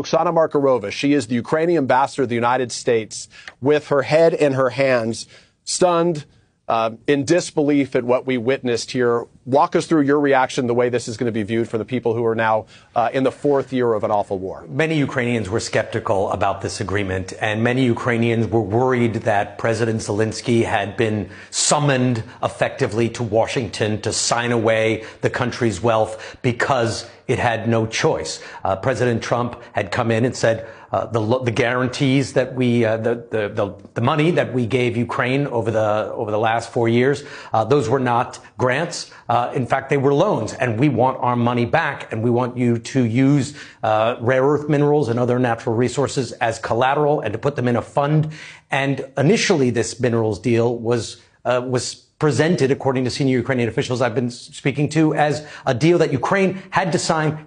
Oksana Markarova, she is the Ukrainian ambassador to the United States, with her head in her hands, stunned, in disbelief at what we witnessed here. Walk us through your reaction, the way this is going to be viewed for the people who are now in the fourth year of an awful war. Many Ukrainians were skeptical about this agreement, and many Ukrainians were worried that President Zelensky had been summoned effectively to Washington to sign away the country's wealth because it had no choice. President Trump had come in and said the guarantees that we the money that we gave Ukraine over the last 4 years, those were not grants. In fact, they were loans, and we want our money back, and we want you to use rare earth minerals and other natural resources as collateral and to put them in a fund. And initially, this minerals deal was presented, according to senior Ukrainian officials I've been speaking to, as a deal that Ukraine had to sign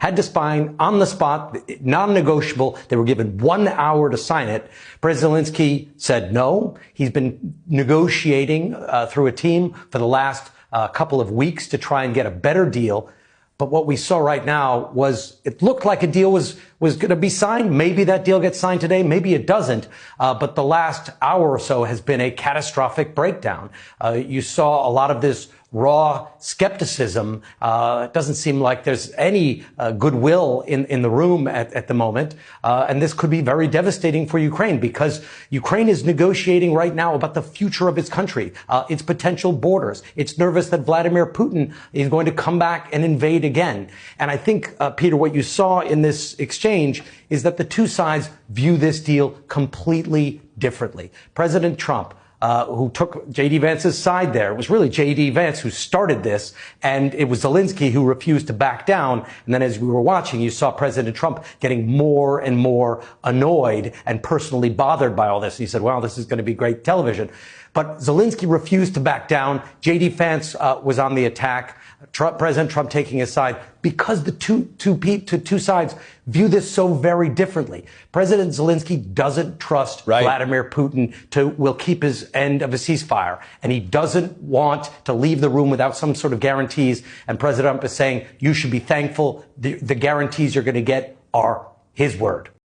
on the spot, non-negotiable. They were given 1 hour to sign it. President Zelensky said no. He's been negotiating through a team for the last couple of weeks to try and get a better deal. But what we saw right now was it looked like a deal was going to be signed. Maybe that deal gets signed today. Maybe it doesn't. But the last hour or so has been a catastrophic breakdown. You saw a lot of this raw skepticism. It doesn't seem like there's any goodwill in the room at the moment. And this could be very devastating for Ukraine, because Ukraine is negotiating right now about the future of its country, its potential borders. It's nervous that Vladimir Putin is going to come back and invade again. And I think, Peter, what you saw in this exchange is that the two sides view this deal completely differently. President Trump, who took J.D. Vance's side there. It was really J.D. Vance who started this, and it was Zelensky who refused to back down. And then as we were watching, you saw President Trump getting more and more annoyed and personally bothered by all this. He said, well, this is going to be great television. But Zelensky refused to back down. J.D. Vance was on the attack. President Trump taking his side, because the two sides view this so very differently. President Zelensky doesn't trust Vladimir Putin will keep his end of a ceasefire, and he doesn't want to leave the room without some sort of guarantees. And President Trump is saying you should be thankful the guarantees you're going to get are his word.